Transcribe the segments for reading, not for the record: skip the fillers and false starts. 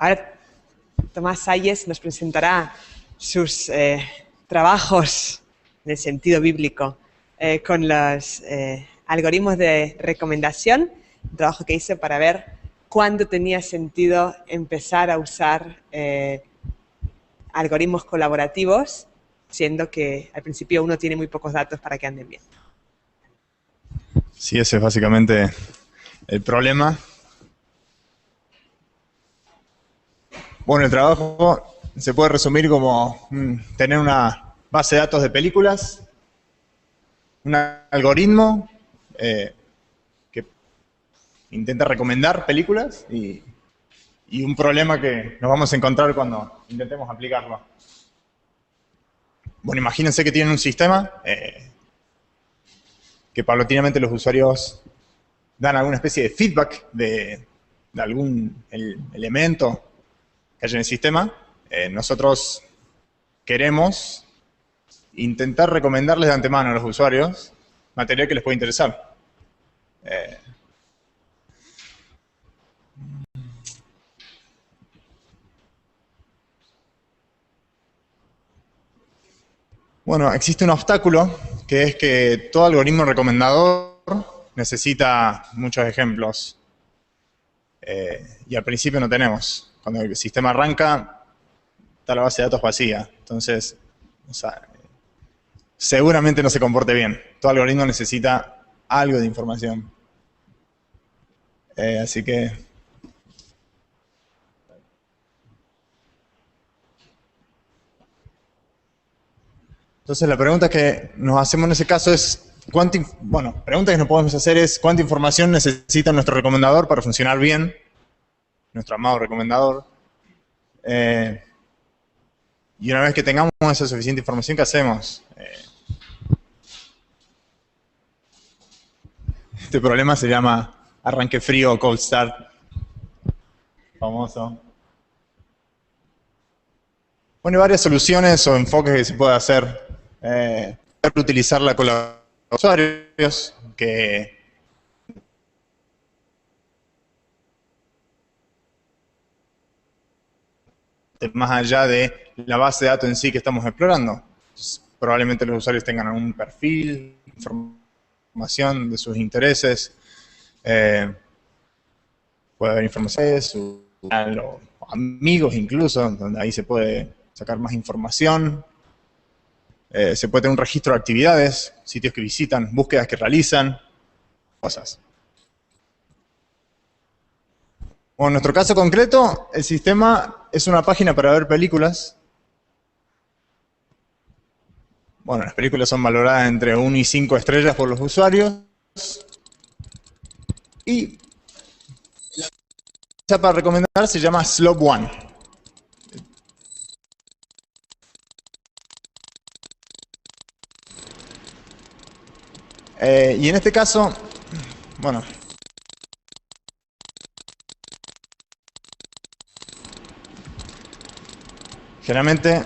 Ahora Tomás Salles nos presentará sus trabajos en el sentido bíblico con los algoritmos de recomendación, un trabajo que hice para ver cuándo tenía sentido empezar a usar algoritmos colaborativos, siendo que al principio uno tiene muy pocos datos para que anden bien. Sí, ese es básicamente el problema. Bueno, el trabajo se puede resumir como tener una base de datos de películas, un algoritmo que intenta recomendar películas y un problema que nos vamos a encontrar cuando intentemos aplicarlo. Bueno, imagínense que tienen un sistema que paulatinamente los usuarios dan alguna especie de feedback de algún elemento que haya en el sistema. Nosotros queremos intentar recomendarles de antemano a los usuarios material que les puede interesar. Bueno, existe un obstáculo, que es que todo algoritmo recomendador necesita muchos ejemplos. Y al principio no tenemos. Cuando el sistema arranca, está la base de datos vacía. Entonces, seguramente no se comporte bien. Todo algoritmo necesita algo de información. Así que... Entonces la pregunta que nos hacemos en ese caso es, pregunta que nos podemos hacer es, ¿cuánta información necesita nuestro recomendador para funcionar bien? Nuestro amado recomendador. Y una vez que tengamos esa suficiente información, ¿qué hacemos? Este problema se llama arranque frío o cold start. Famoso. Bueno, hay varias soluciones o enfoques que se puede hacer. Utilizar la colaboración de usuarios, que más allá de la base de datos en sí que estamos explorando. Probablemente los usuarios tengan algún perfil, información de sus intereses, puede haber información de sus amigos incluso, donde ahí se puede sacar más información. Se puede tener un registro de actividades, sitios que visitan, búsquedas que realizan, cosas. Bueno, en nuestro caso concreto, el sistema es una página para ver películas. Bueno, las películas son valoradas entre 1 y 5 estrellas por los usuarios. Y la para recomendar se llama Slope 1. Y en este caso, bueno, generalmente,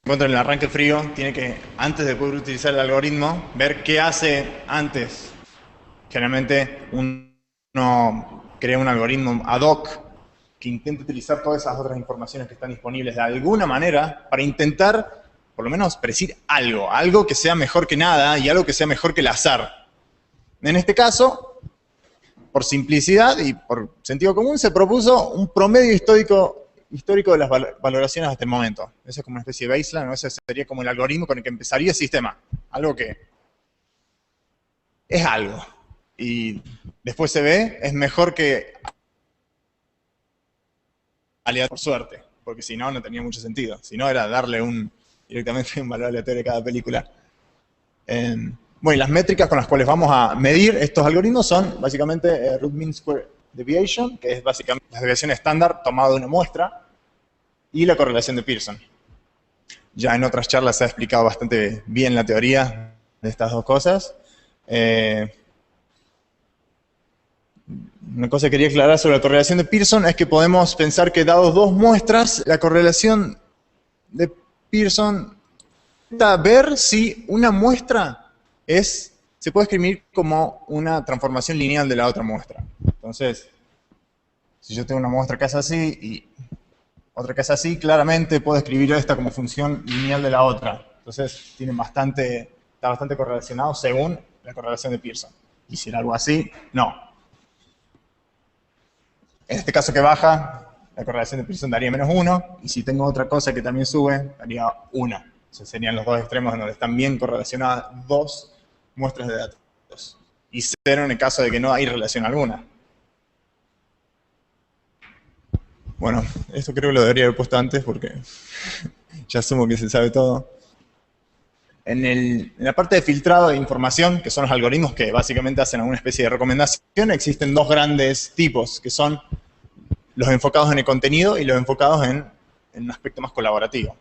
encuentro en el arranque frío, tiene que, antes de poder utilizar el algoritmo, ver qué hace antes. Generalmente uno crea un algoritmo ad hoc que intente utilizar todas esas otras informaciones que están disponibles de alguna manera para intentar, por lo menos, predecir algo que sea mejor que nada y algo que sea mejor que el azar. En este caso, por simplicidad y por sentido común, se propuso un promedio histórico de las valoraciones hasta el momento. Eso es como una especie de baseline, ¿no? Ese sería como el algoritmo con el que empezaría el sistema. Algo que es algo. Y después se ve, es mejor que aleatorio por suerte, porque si no, no tenía mucho sentido. Si no, era darle directamente un valor aleatorio a cada película. Bueno, y las métricas con las cuales vamos a medir estos algoritmos son básicamente root mean square deviation, que es básicamente la desviación estándar tomada de una muestra, y la correlación de Pearson. Ya en otras charlas se ha explicado bastante bien la teoría de estas dos cosas. Una cosa que quería aclarar sobre la correlación de Pearson es que podemos pensar que dados dos muestras, la correlación de Pearson intenta ver si una muestra se puede escribir como una transformación lineal de la otra muestra. Entonces, Si yo tengo una muestra que es así y otra que es así, claramente puedo escribir esta como función lineal de la otra. Entonces está bastante correlacionado según la correlación de Pearson. Y si era algo así, no. En este caso que baja, la correlación de Pearson daría -1, y si tengo otra cosa que también sube, daría 1. Entonces serían los dos extremos en donde están bien correlacionadas dos muestras de datos. Y 0 en el caso de que no hay relación alguna. Bueno, esto creo que lo debería haber puesto antes porque ya asumo que se sabe todo. En la parte de filtrado de información, que son los algoritmos que básicamente hacen alguna especie de recomendación, existen dos grandes tipos, que son los enfocados en el contenido y los enfocados en un aspecto más colaborativo.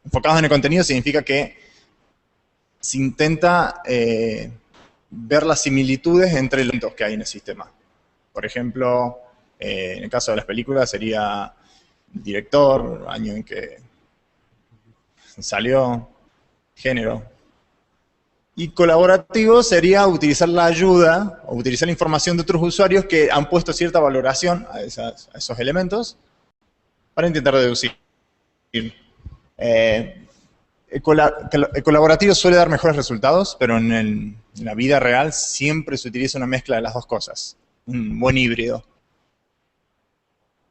Enfocados en el contenido significa que se intenta ver las similitudes entre los elementos que hay en el sistema. Por ejemplo, en el caso de las películas sería director, año en que salió, género. Y colaborativo sería utilizar la ayuda o utilizar la información de otros usuarios que han puesto cierta valoración a esos elementos para intentar deducir. El colaborativo suele dar mejores resultados, pero en la vida real siempre se utiliza una mezcla de las dos cosas. Un buen híbrido.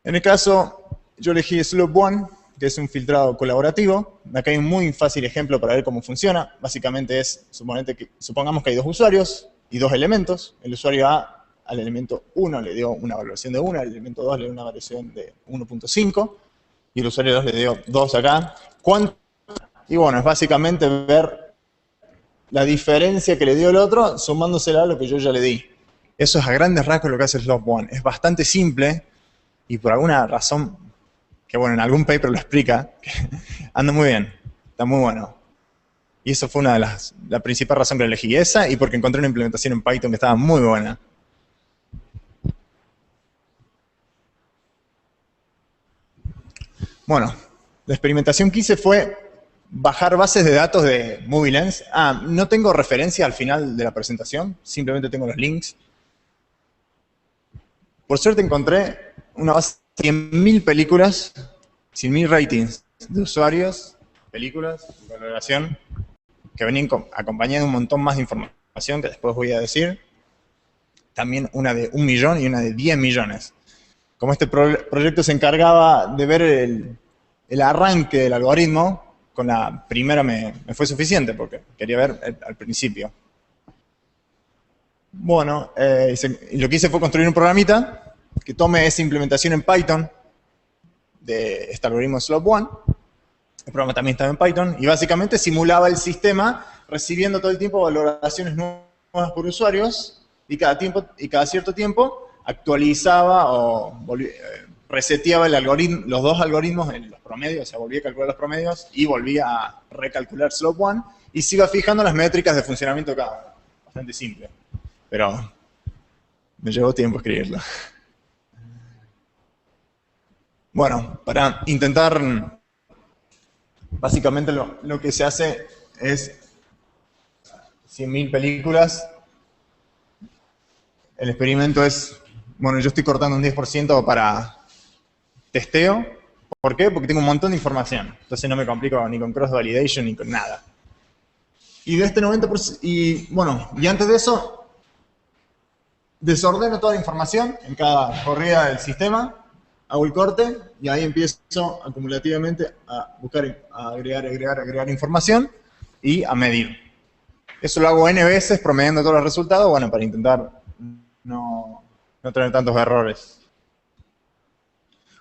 En el caso, yo elegí Slope One, que es un filtrado colaborativo. Acá hay un muy fácil ejemplo para ver cómo funciona. Básicamente es, supongamos que hay dos usuarios y dos elementos. El usuario A al elemento 1 le dio una valoración de 1, al elemento 2 le dio una valoración de 1.5, y el usuario 2 le dio 2 acá. Y bueno, es básicamente ver la diferencia que le dio el otro sumándosela a lo que yo ya le di. Eso es a grandes rasgos lo que hace Slope One. Es bastante simple y por alguna razón, que bueno, en algún paper lo explica, anda muy bien, está muy bueno. Y eso fue la principal razón que lo elegí. Esa y porque encontré una implementación en Python que estaba muy buena. Bueno, la experimentación que hice fue bajar bases de datos de MovieLens. No tengo referencia al final de la presentación, simplemente tengo los links. Por suerte encontré una base de 100.000 películas, 100.000 ratings de usuarios, películas, valoración, que venían acompañadas de un montón más de información que después voy a decir. También una de 1 millón y una de 10 millones. Como este proyecto se encargaba de ver el arranque del algoritmo, con la primera me fue suficiente porque quería ver al principio. Bueno, lo que hice fue construir un programita que tome esa implementación en Python de este algoritmo Slope One. El programa también estaba en Python y básicamente simulaba el sistema recibiendo todo el tiempo valoraciones nuevas por usuarios y cada cierto tiempo actualizaba o reseteaba el algoritmo, los dos algoritmos en los promedios, o sea, volvía a calcular los promedios y volvía a recalcular Slope One y se iba fijando las métricas de funcionamiento de cada uno. Bastante simple, pero me llevó tiempo escribirlo. Bueno, para intentar, básicamente lo que se hace es 100.000 películas. El experimento es, bueno, yo estoy cortando un 10% para testeo. ¿Por qué? Porque tengo un montón de información. Entonces no me complico ni con cross-validation ni con nada. Y de este 90%, y antes de eso, desordeno toda la información en cada corrida del sistema, hago el corte y ahí empiezo acumulativamente a buscar, a agregar información y a medir. Eso lo hago N veces promediando todos los resultados, bueno, para intentar no tener tantos errores.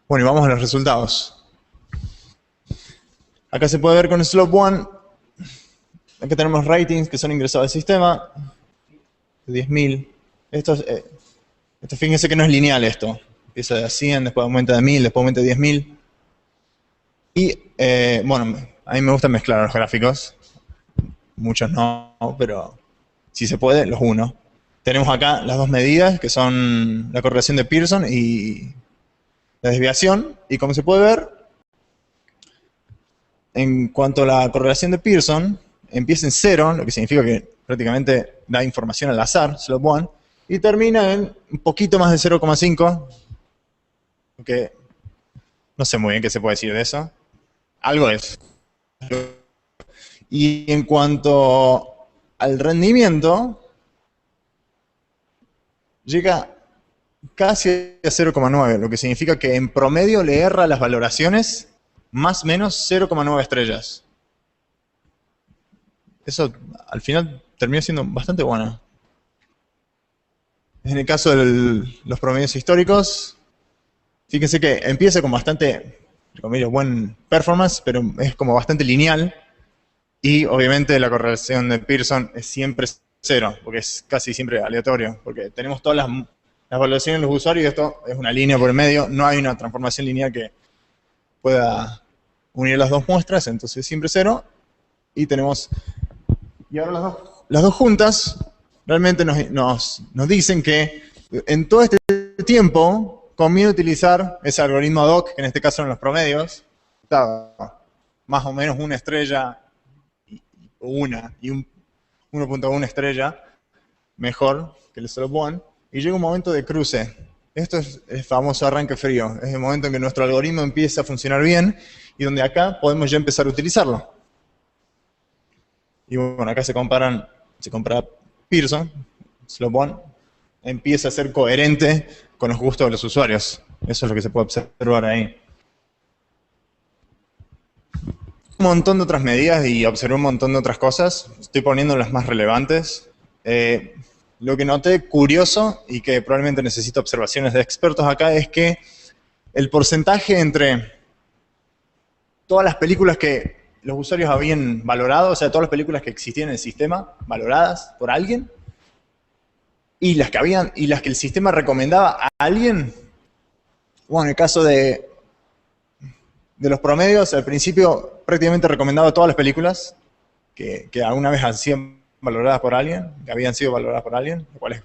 Bueno, y vamos a los resultados. Acá se puede ver con Slope One. Acá tenemos ratings que son ingresados al sistema. 10.000. Esto fíjense que no es lineal esto. Empieza de 100, después aumenta de 1.000, después aumenta de 10.000. Y, bueno, a mí me gusta mezclar los gráficos. Muchos no, pero si se puede, los uno. Tenemos acá las dos medidas, que son la correlación de Pearson y la desviación. Y como se puede ver, en cuanto a la correlación de Pearson, empieza en 0, lo que significa que prácticamente da información al azar, Slope One, y termina en un poquito más de 0,5, Aunque no sé muy bien qué se puede decir de eso. Algo es. Y en cuanto al rendimiento, llega casi a 0,9, lo que significa que en promedio le erra las valoraciones más o menos 0,9 estrellas. Eso al final termina siendo bastante bueno. En el caso de los promedios históricos, fíjense que empieza con bastante, entre comillas, buen performance, pero es como bastante lineal. Y obviamente la correlación de Pearson es siempre cero, porque es casi siempre aleatorio, porque tenemos todas las valoraciones de los usuarios y esto es una línea por el medio, no hay una transformación lineal que pueda unir las dos muestras, entonces siempre cero. Y tenemos, y ahora las dos juntas realmente nos dicen que en todo este tiempo conviene utilizar ese algoritmo ad hoc, que en este caso son los promedios, más o menos una estrella y 1.1 estrella mejor que el slope one, y llega un momento de cruce. Esto es el famoso arranque frío, es el momento en que nuestro algoritmo empieza a funcionar bien y donde acá podemos ya empezar a utilizarlo. Y bueno, acá se compara Pearson, slope one, empieza a ser coherente con los gustos de los usuarios. Eso es lo que se puede observar ahí. Un montón de otras medidas y observé un montón de otras cosas. Estoy poniendo las más relevantes. Lo que noté curioso y que probablemente necesito observaciones de expertos acá es que el porcentaje entre todas las películas que los usuarios habían valorado, o sea, todas las películas que existían en el sistema, valoradas por alguien, y las que el sistema recomendaba a alguien. Bueno, en el caso de los promedios, al principio prácticamente recomendaba todas las películas que alguna vez han sido valoradas por alguien, que habían sido valoradas por alguien, lo cual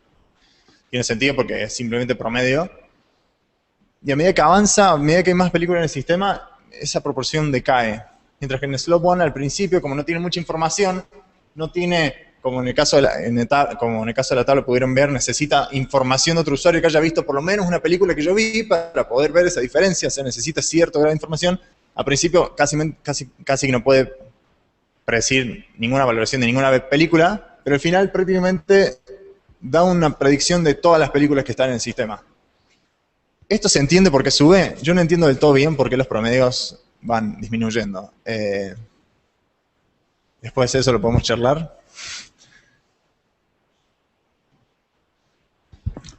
tiene sentido porque es simplemente promedio. Y a medida que avanza, a medida que hay más películas en el sistema, esa proporción decae. Mientras que en el Slope One al principio, como no tiene mucha información, no tiene, como en el caso de la tabla pudieron ver, necesita información de otro usuario que haya visto por lo menos una película que yo vi para poder ver esa diferencia, o sea, necesita cierto grado de información. Al principio casi que no puede predecir ninguna valoración de ninguna película, pero al final prácticamente da una predicción de todas las películas que están en el sistema. ¿Esto se entiende por qué sube? Yo no entiendo del todo bien por qué los promedios van disminuyendo. Después de eso lo podemos charlar.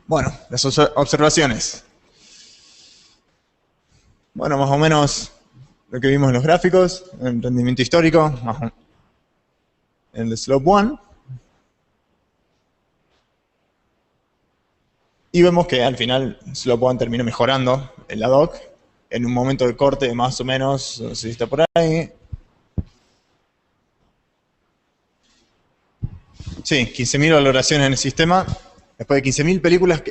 Bueno, las observaciones. Bueno, más o menos lo que vimos en los gráficos, el rendimiento histórico, en el Slope One. Y vemos que al final Slope One termina mejorando el ad hoc en un momento de corte más o menos, no sé si está por ahí. Sí, 15.000 valoraciones en el sistema. Después de 15.000 películas,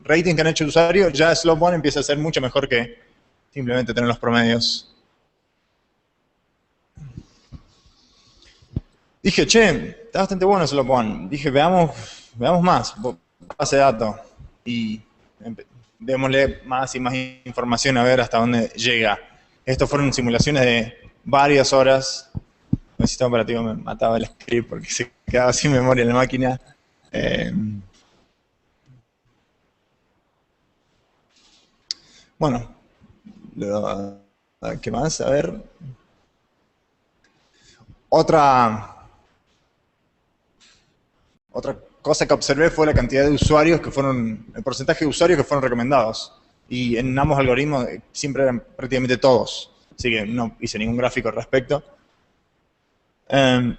rating que han hecho el usuario, ya Slope One empieza a ser mucho mejor que simplemente tener los promedios. Dije, che, está bastante bueno Slope One. Dije, veamos más, base de datos. Y démosle más y más información a ver hasta dónde llega. Estos fueron simulaciones de varias horas. El sistema operativo me mataba el script porque se quedaba sin memoria en la máquina. Bueno, ¿qué más? A ver. Otra cosa que observé fue la cantidad de usuarios el porcentaje de usuarios que fueron recomendados. Y en ambos algoritmos siempre eran prácticamente todos. Así que no hice ningún gráfico al respecto.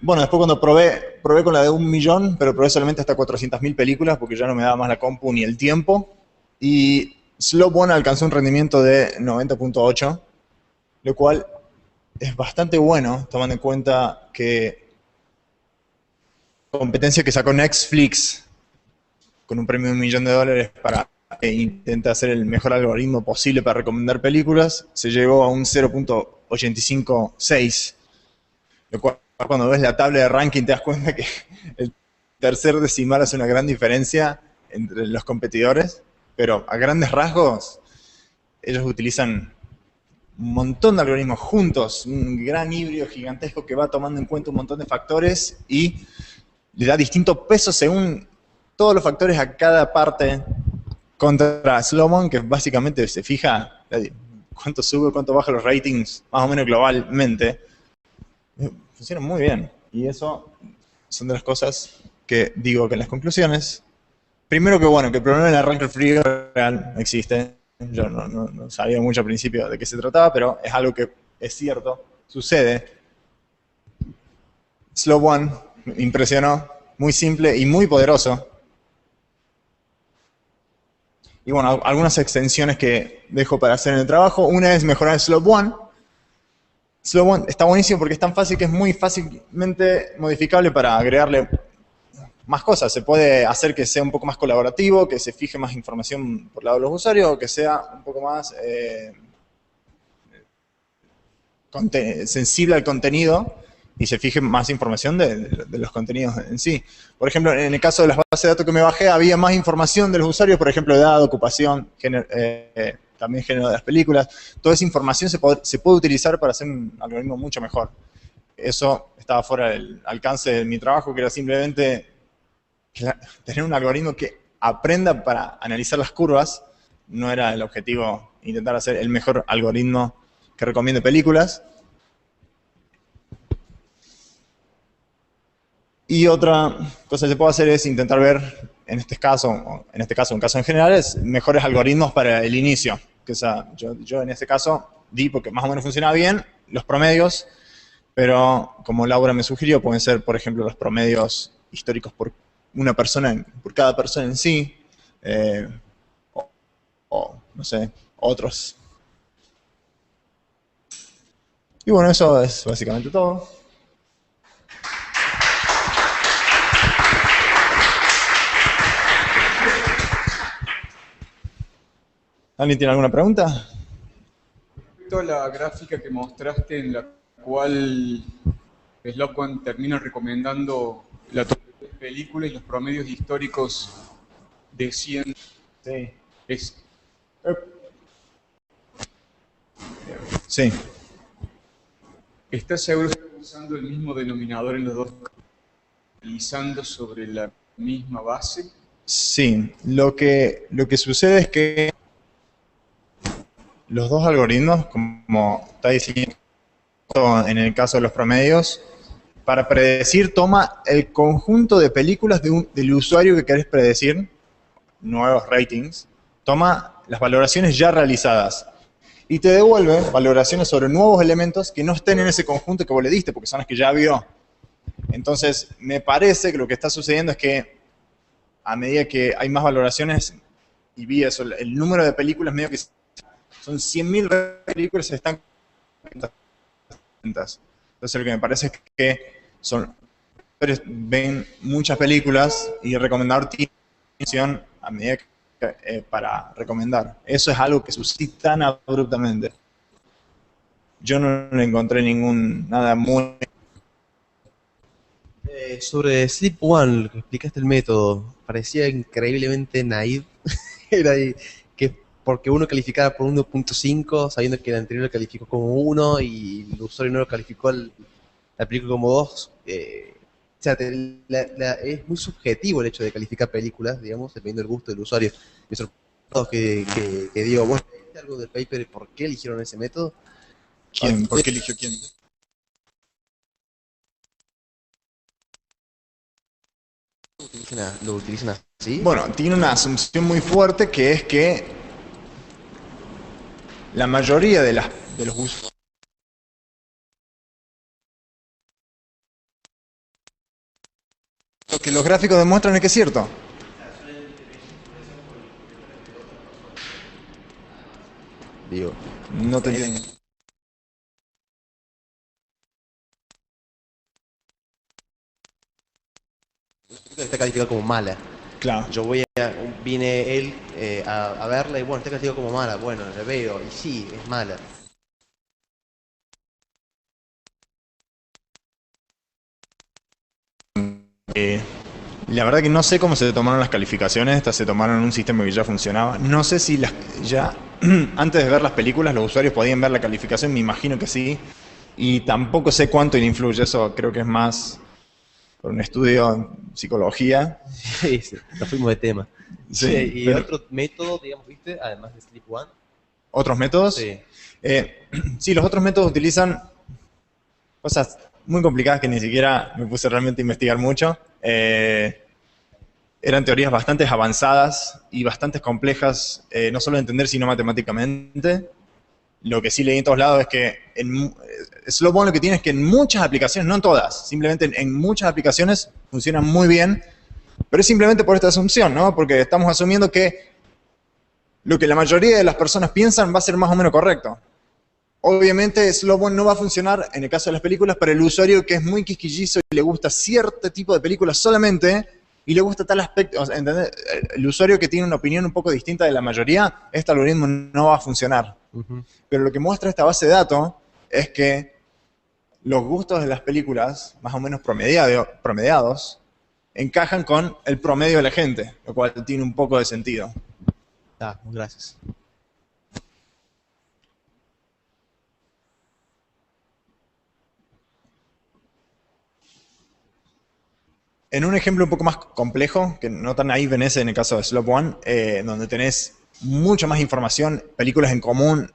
Bueno, después cuando probé con la de 1 millón, pero probé solamente hasta 400.000 películas porque ya no me daba más la compu ni el tiempo. Y Slope One alcanzó un rendimiento de 90.8, lo cual es bastante bueno, tomando en cuenta que competencia que sacó Netflix con un premio de $1 millón para intentar hacer el mejor algoritmo posible para recomendar películas, se llegó a un 0.856, lo cual cuando ves la tabla de ranking te das cuenta que el tercer decimal hace una gran diferencia entre los competidores, pero a grandes rasgos ellos utilizan un montón de algoritmos juntos, un gran híbrido gigantesco que va tomando en cuenta un montón de factores y le da distinto peso según todos los factores a cada parte, contra Slow, que básicamente se fija cuánto sube, cuánto baja los ratings, más o menos globalmente. Funciona muy bien. Y eso son de las cosas que digo que en las conclusiones. Primero que bueno, que el problema del arranque frío real existe. Yo no sabía mucho al principio de qué se trataba, pero es algo que es cierto, sucede. Slow One me impresionó, muy simple y muy poderoso. Y bueno, algunas extensiones que dejo para hacer en el trabajo. Una es mejorar el Slow One. Slow One está buenísimo porque es tan fácil que es muy fácilmente modificable para agregarle más cosas. Se puede hacer que sea un poco más colaborativo, que se fije más información por el lado de los usuarios, o que sea un poco más sensible al contenido y se fije más información de los contenidos en sí. Por ejemplo, en el caso de las bases de datos que me bajé, había más información de los usuarios, por ejemplo, edad, ocupación, género, también género de las películas. Toda esa información se puede utilizar para hacer un algoritmo mucho mejor. Eso estaba fuera del alcance de mi trabajo, que era simplemente tener un algoritmo que aprenda para analizar las curvas. No era el objetivo intentar hacer el mejor algoritmo que recomiende películas. Y otra cosa que se puede hacer es intentar ver, en este caso, un caso en general, es mejores algoritmos para el inicio. Que yo en este caso di, porque más o menos funcionaba bien, los promedios, pero como Laura me sugirió, pueden ser, por ejemplo, los promedios históricos por una persona, por cada persona en sí, o no sé, otros. Y bueno, eso es básicamente todo. ¿Alguien tiene alguna pregunta? Respecto a la gráfica que mostraste en la cual Slotwan termina recomendando la top de películas y los promedios históricos de 100. Sí. Sí. ¿Estás seguro que estás usando el mismo denominador en los dos, utilizando sobre la misma base? Sí, lo que sucede es que los dos algoritmos, como está diciendo en el caso de los promedios, para predecir toma el conjunto de películas del usuario que querés predecir, nuevos ratings, toma las valoraciones ya realizadas y te devuelve valoraciones sobre nuevos elementos que no estén en ese conjunto que vos le diste, porque son las que ya vio. Entonces, me parece que lo que está sucediendo es que a medida que hay más valoraciones, y vi eso, el número de películas medio que son 100.000 películas se están. Entonces lo que me parece es que ven muchas películas y recomendar tiene opción a medida para recomendar. Eso es algo que sucede tan abruptamente. Yo no encontré nada muy. Sobre Sleep One, lo que explicaste el método, parecía increíblemente naive. Era ahí, que porque uno calificaba por 1.5, sabiendo que el anterior lo calificó como 1 y el usuario no lo calificó la película como 2. O sea, es muy subjetivo el hecho de calificar películas, digamos, dependiendo del gusto del usuario. Me sorprendió que digo, ¿vos leíste algo del paper y por qué eligieron ese método? ¿Quién? ¿Por qué eligió quién? ¿Lo utilizan así? Bueno, tiene una asunción muy fuerte que es que la mayoría de los usuarios. Lo que los gráficos demuestran es que es cierto. Digo, No te entiendo. está calificada como mala. Claro. Vine él a verla y bueno, está calificada como mala. Bueno, la veo y sí, es mala. La verdad que no sé cómo se tomaron las calificaciones, estas se tomaron en un sistema que ya funcionaba. No sé si ya antes de ver las películas los usuarios podían ver la calificación, me imagino que sí. Y tampoco sé cuánto le influye, eso creo que es más por un estudio en psicología. Sí, sí, nos fuimos de tema. Sí, ¿Y pero otro método, digamos, viste, además de Sleep One? ¿otros métodos? Sí. Sí, los otros métodos utilizan cosas muy complicadas que ni siquiera me puse realmente a investigar mucho. Eran teorías bastante avanzadas y bastante complejas, no solo de entender, sino matemáticamente. Lo que sí leí en todos lados es que Slow One lo que tiene es que en muchas aplicaciones, no en todas, simplemente en muchas aplicaciones funcionan muy bien, pero es simplemente por esta asunción, ¿no? Porque estamos asumiendo que lo que la mayoría de las personas piensan va a ser más o menos correcto. Obviamente Slow One no va a funcionar en el caso de las películas para el usuario que es muy quisquillizo y le gusta cierto tipo de películas solamente y le gusta tal aspecto, o sea, ¿entendés? El usuario que tiene una opinión un poco distinta de la mayoría, este algoritmo no va a funcionar. Pero lo que muestra esta base de datos es que los gustos de las películas, más o menos promediados, encajan con el promedio de la gente, lo cual tiene un poco de sentido. Gracias. En un ejemplo un poco más complejo, que no tan ahí venece en el caso de Slope One, donde tenés mucha más información, películas en común,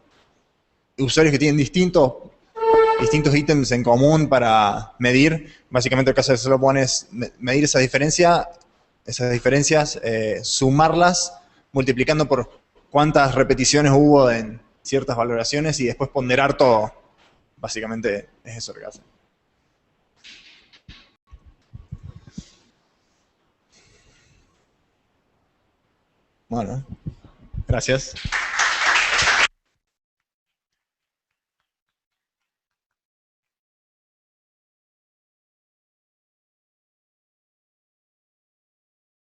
usuarios que tienen distintos ítems en común para medir. Básicamente el caso de Slope One es medir esas diferencias, sumarlas, multiplicando por cuántas repeticiones hubo en ciertas valoraciones y después ponderar todo. Básicamente es eso lo que hace. Bueno, gracias.